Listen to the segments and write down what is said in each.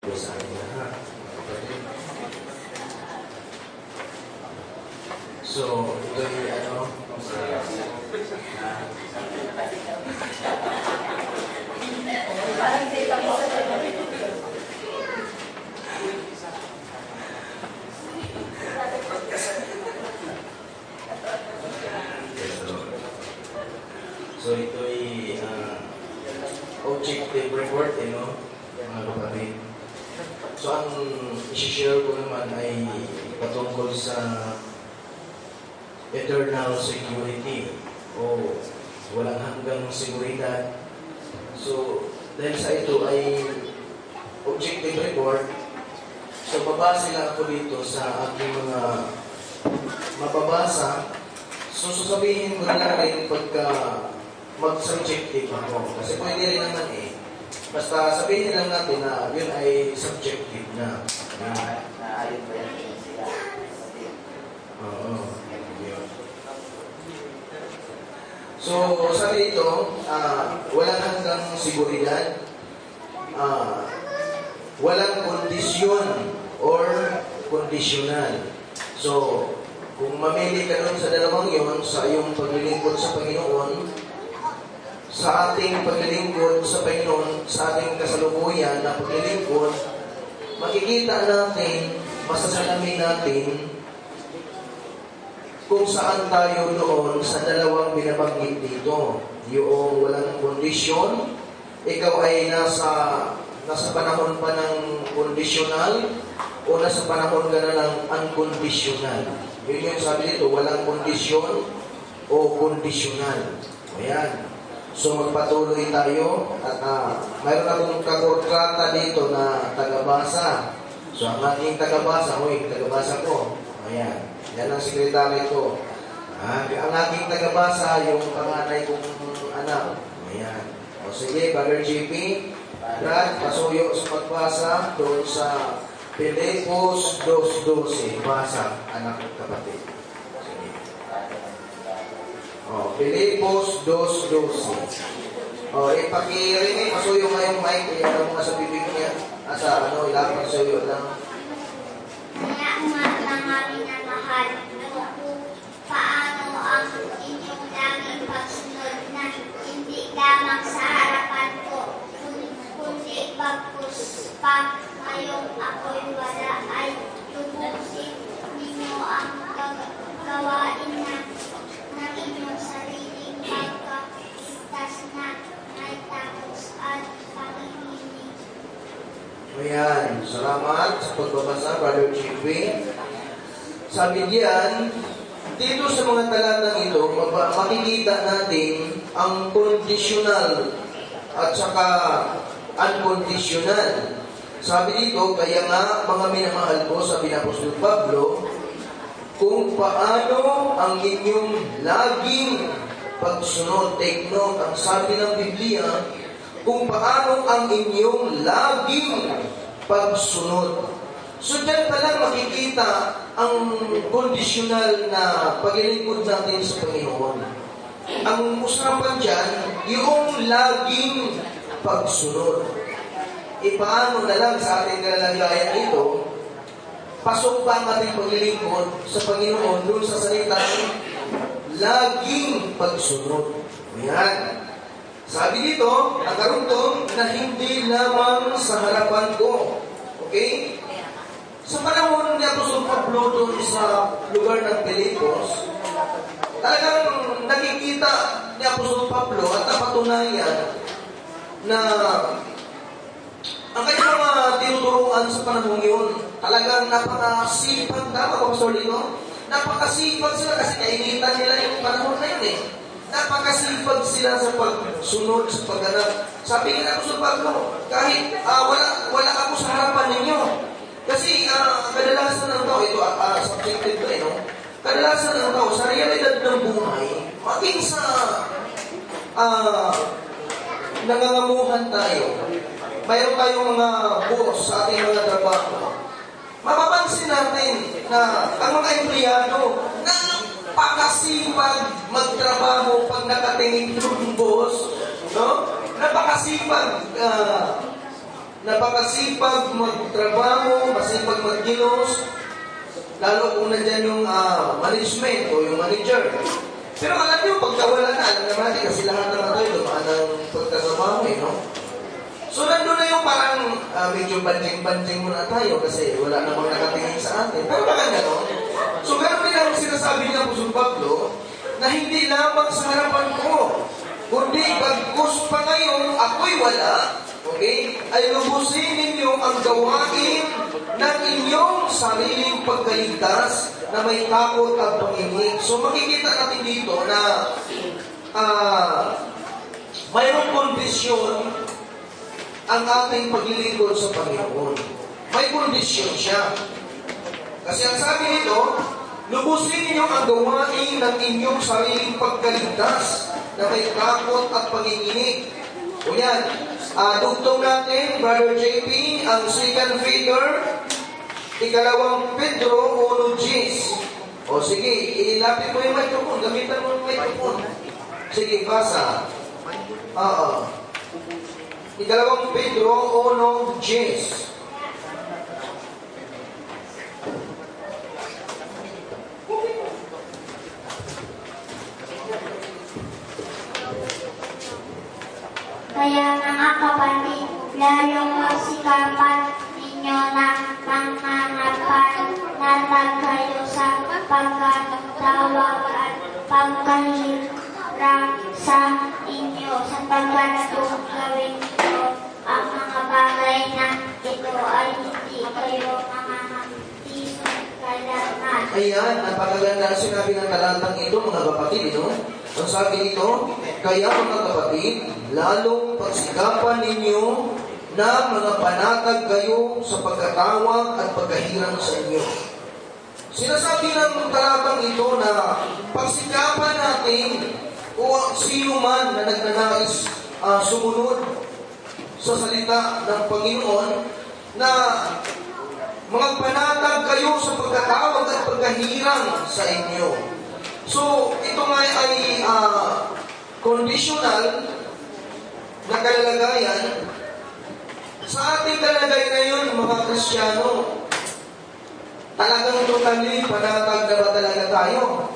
Sa akin lahat. So, ito yung so ito ay objective report, mga kapatid. So, ang isi-share ko naman ay patungkol sa eternal security o walang hanggang seguridad. So, dahil sa ito ay objective report, so babase lang ako dito sa aking mga mababasa. So, sasabihin ko na rin pagka mag-subjective ako. Kasi pwede rin naman basta sabihin lang natin na yun ay subjective na. Naayon ba yan? Oo. So, sa dito, walang hanggang seguridad, walang kondisyon or conditional. So, kung mamili ka nun sa dalawang yon, sa iyong paglilingkod sa Panginoon, sa ating paglilingkod sa Panginoon, sa ating kasalukuyan na paglilingkod, makikita natin, masasalamin natin, kung saan tayo doon sa dalawang binabanggit dito. Yung walang kondisyon, ikaw ay nasa panahon pa ng kondisyonal o nasa panahon ka na ng unconditional. Yun yung sabi dito, walang kondisyon o kondisyonal. Ayan. So magpatuloy tayo at mayroon akong kakurtrata dito na tagabasa. So ang aking tagabasa ko. Ayan. Yan ang sekretary ko. Ang aking tagabasa, yung panganay kong anak. Ayan. O sige, Brother JP, Brad, pasuyo sa pagbasa doon sa Filipos 2:12. Basa, anak at kapatid. Sige. O, Filipos 2:12. O, ipakirinig, pasuyo nga yung mic. Iyan mo nga sa bibig niya. Ilang pasuyo lang. Kaya ng aming mahal, kung paano ang inyong laging pagsunod na hindi lamang sa harapan ko, kundi bagkus pa ngayong ako'y wala ay lubusin ninyo ang gawain ng inyong sariling pagkaligtas na may tapos at pag-ibig. Ayan, salamat sa pagbabasa, Brother Chief. Sabi diyan, dito sa mga talatang ito, makikita natin ang conditional at saka unconditional. Sabi dito, kaya nga, mga minamahal ko, sabi ni Apostol Pablo, kung paano ang inyong laging pagsunod, take note, ang sabi ng Biblia, kung paano ang inyong laging pagsunod. So, dyan pa lang makikita ang conditional na paglilingkod natin sa Panginoon. Ang usapan dyan, yung laging pagsunod. Paano na lang sa ating kalalagayan ito, pasok pa ang ating paglilingkod sa Panginoon doon sa salitang laging pagsunod. Ayan. Sabi dito, nakarugtong na hindi lamang sa harapan ko. Okay? Sa panahon ni Apostol Pablo doon sa lugar ng Filipos, talagang nakikita ni Apostol Pablo at napatunayan na ang kanyang mga tinuturuan sa panahon yun, talagang napakasipag. Tama ba, Pastor Lino? Napakasipag sila kasi kainitan nila yung panahon na yun Napakasipag sila sa pagsunod, sa pagganap. Sabi nga ako sa Pablo, kahit wala ako sa harapan ninyo. Kasi kadalasan ng tao, ito subjective ba kadalasan ng tao, sa realidad ng buhay, maging sa nangangamuhan tayo, mayroon tayong mga boss sa ating mga trabaho. Mapapansin natin na ang mga empleyado na napakasipag magtrabaho pag nakatingin yung boss, no? Napakasipag napakasipag magtrabaho, masipag magkilos, lalo kung nandyan yung management o yung manager. Pero alam nyo, pagka wala na, alam naman natin, kasi lahat naman tayo dumaan ng pagkatrabaho no? So, nandun na yung parang medyo banjing-banjing muna tayo kasi wala namang nakatingin sa atin. Pero baka gano'n. So, gano'n din ang sinasabi ni Apostol Pablo na hindi lamang sa harapan ko, kundi bagkus pa ngayon ako'y wala, okay, ay lubusin ninyo ang gawain ng inyong sariling pagkaligtas na may takot at pangingig. So, makikita natin dito na mayroong kondisyon ang ating paglilingkod sa Panginoon. May kondisyon siya. Kasi ang sabi nito, lubusin ninyo ang gawain ng inyong sariling pagkaligtas na may takot at panginginig. O yan, dugtong natin, Brother JP, ang 2 Peter, 2 Pedro 1:10. O sige, ilapit mo yung microphone, gamitan mo yung microphone. Sige, basa. 2 Pedro 1:10. Kaya mga kapatid, lalong magsikapan ninyo na mangangapanatag kayo sa pagkatawag at pagkahirap sa inyo sapagkat kung gawin nyo ang mga bagay na ito ay hindi kayo mangangatisun kailangan. Ayan, napakaganda ang sinabi ng talatang ito, mga kapatid, no? Ang sabi nito, kaya mga kapatid, lalong pagsikapan ninyo na mga panatag kayo sa pagkatawag at pagkahirang sa inyo. Sinasabi ng talatang ito na pagsikapan natin o sino man na nagnanais sumunod sa salita ng Panginoon na mga panatag kayo sa pagkatawag at pagkahirang sa inyo. So, ito nga ay conditional na kalalagayan. Sa ating kalagayan ngayon, mga Kristiyano, talagang totally panatag na ba talaga tayo?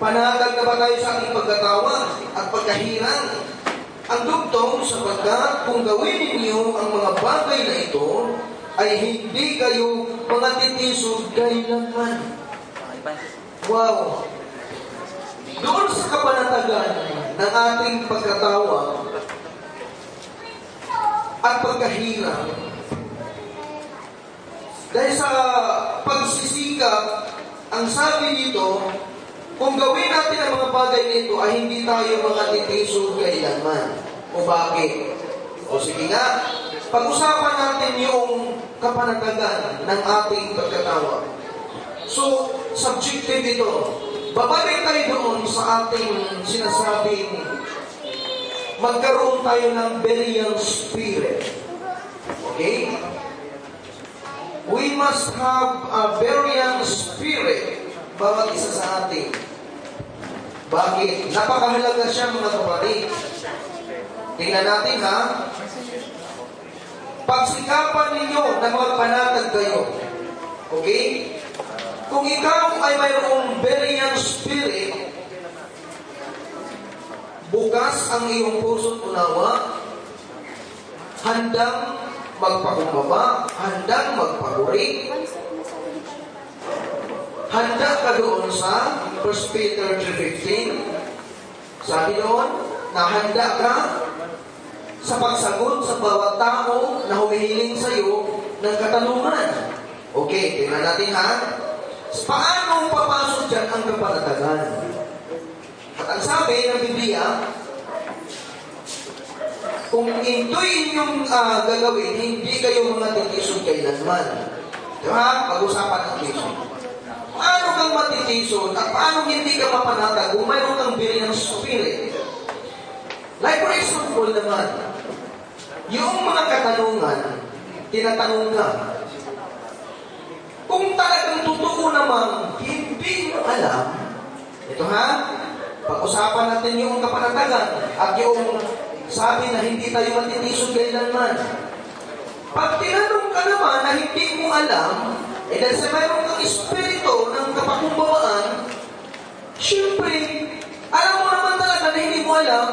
Panatag na ba tayo sa ating pagkatawag at pagkahirang? Ang dugtong sapagkat kung gawin ninyo ang mga bagay na ito, ay hindi kayo mga titisod kailanman. Wow! Doon sa kapanatagan ng ating pagkatawag at pagkahirang, dahil sa pagsisikap, ang sabi dito, kung gawin natin ang mga bagay nito ay hindi tayo mga titisod kailanman. O bakit? O sige nga, pag-usapan natin yung kapanatagan ng ating pagkatawag. So, subjective ito. Babalik tayo doon sa ating sinasabing magkaroon tayo ng burial spirit. Okay? We must have a burial spirit bawat isa sa atin. Bakit? Napakahalaga siya, mga kapatid. Tingnan natin, ha? Pagsikapan ninyo na magpanatag kayo. Okay? Kung ikaw ay mayroong burial spirit, bukas ang iyong puso't unawa, handang magpakumbaba, handang magpaguri, handa ka doon sa 1 Peter 3:15. Sabi doon, na handa ka sa pagsagot sa bawat tao na humihiling sa iyo ng katanungan. Okay, tingnan natin, ha? Paano papasok dyan ang kapanatagan? At ang sabi ng Biblia, kung ito'y inyong gagawin, hindi kayo mga titisod kailanman. Diba? Pag-usapan ng tisod. Paano kang matitisod at paano hindi ka mapanatag kung mayroon kang burial spirit? Like for example naman, yung mga katanungan, tinatanong ka, kung talagang totoo namang hindi mo alam, ito, ha? Pag-usapan natin yung kapanatagan at yung sabi na hindi tayo matitisod kailanman. Pag tinanong ka naman na hindi mo alam, dahil sa mayroon kang espiritu ng kapakumbabaan, syempre, alam mo naman talaga na hindi mo alam,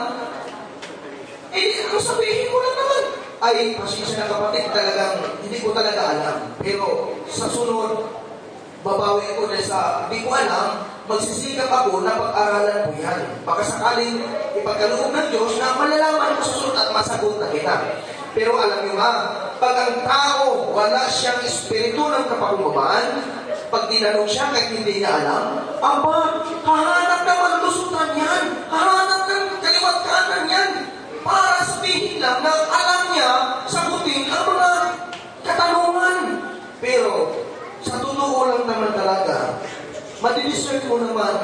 ang sabihin mo lang naman, ay, pasensya na kapatid, talagang hindi ko talaga alam. Pero sa sunod, babawi ako dahil sa hindi ko alam, magsisikap ako na pag-aralan mo yan. Baka sakaling ipagkaloob ng Diyos na malalaman ko sa sunod at masagot na kita. Pero alam nyo nga, pag ang tao wala siyang espiritu ng kapakumbabaan, pag tinanong siya kahit hindi niya alam, aba, hahanap ng malusutan yan, hahanap ng kaliwat kanan yan, para sabihin lang na alam niya sagutin ang mga katanungan. Pero sa totoo lang naman talaga, madidiscern mo naman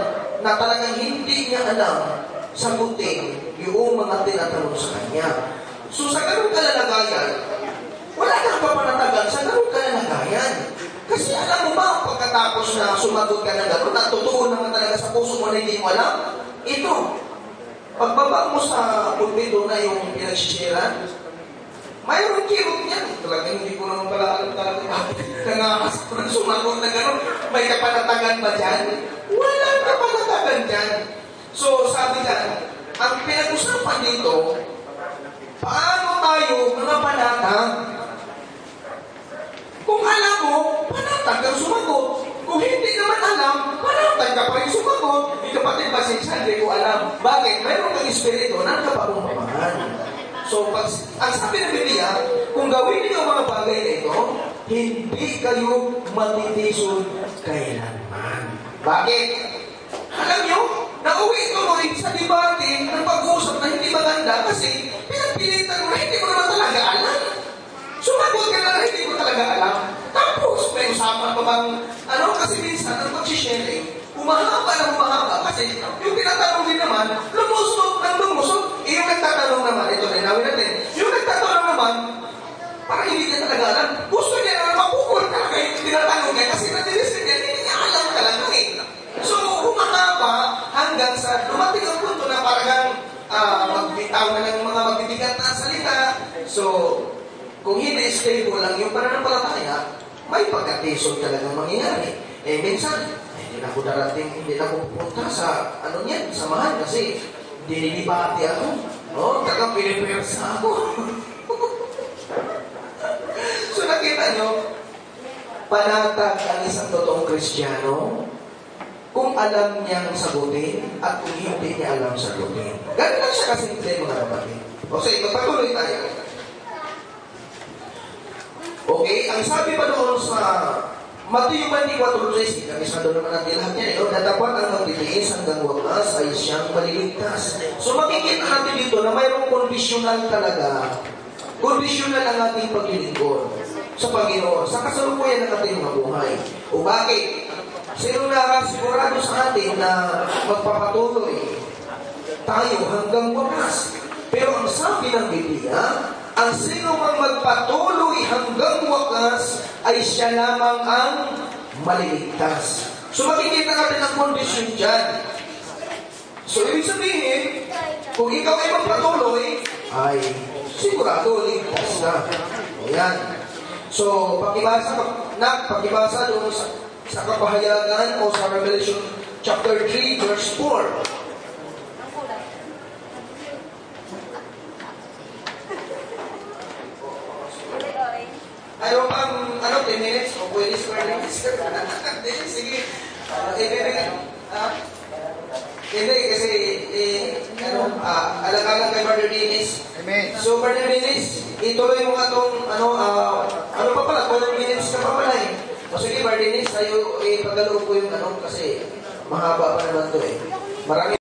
na talagang hindi niya alam sagutin yung mga tinatanong sa kanya. So sa ganun kalalagayan, wala kang papanatagan sa ganun kalalagayan. Kasi alam mo ba, pagkatapos na sumagot ka na gano'n, na totoo naman talaga sa puso mo na hindi mo alam, ito, pagbaba mo sa pulpito na yung pinagsisiran, mayroong kirot niyan. Talagang hindi ko naman pala alam talaga. Kangakas ko na sumagot na gano'n. May kapanatagan ba dyan? Walang kapanatagan dyan. So, sabi dyan, ang pinag-usapan dito, paano tayo mga panatag? Kung alam mo, panatag kang sumagot. Kung hindi naman alam, panatag ka pa rin sumagot. Hindi kapatid ba hindi ko alam. Bakit? Mayroon kang espiritu ng kapakumbabaan. So, ang sabi ng Biblia, kung gawin niyo ang mga bagay na ito, hindi kayo matitisod kailanman. Bakit? Alam niyo, nauwi tuloy sa debate ng pag-uusap na hindi maganda kasi pinagpilitan mo na hindi mo naman talaga alam. Sumagot ka na hindi mo talaga alam. Tapos, may usapan pa bang, kasi minsan, ang pag-sharing, humahaba kasi yung tinatanong din naman, lumusot ng lumusot. Yung nagtatanong naman, ito na inawin natin, yung nagtatanong naman, parang hindi niya talaga alam. Gusto niya na mapukul talaga yung tinatanong niya kasi natilisip niya, hindi niya alam talaga eh. So, humahaba hanggang sa dumating ang punto na parang magbitaw na ng mga magbibigat na salita. So, kung hindi stable lang yung pananampalataya, may pagkatisod talagang mangyayari. Minsan, hindi na ako darating, hindi na ako pupunta sa, niyan, samahan kasi dinilibati ako. Tagang pinipersa ako. So, nakita nyo, panatag ang isang totoong Kristiyano kung alam niyang sagutin at kung hindi niya alam sagutin. Ganun lang siya kasimple, mga kapatid. O sige, magpatuloy tayo. Okay, ang sabi pa doon sa Matthew 24:13, kami sa doon naman natin lahat niya, datapat ang magtitiis hanggang wakas ay siyang maliligtas. So makikita natin dito na mayroong conditional talaga. Conditional ang ating paglilingkod sa Panginoon, sa kasalukuyan ng ating mga buhay. O bakit? Sino nakasigurado sa atin na magpapatuloy tayo hanggang wakas? Pero ang sabi ng Biblia, ang sino mang magpatuloy hanggang wakas ay siya lamang ang maliligtas. So makikita natin ang kondisyon dyan. So ibig sabihin, kung ikaw ay magpatuloy, ay sigurado ligtas na. Ayan. So pakibasa doon sa kapahayagan o sa Revelation chapter 3 verse 4. Ayaw pang, 10 minutes o pwede square minutes. Sige. Hindi, kasi, alang-alang kay Brother Dennis. Amen. So, Brother Dennis, ituloy mo nga itong, pa pala, 12 minutes ka pa pala eh. O sige, Brother Dennis, tayo, pagkaloob ko yung kasi mahaba pa naman ito eh. Marami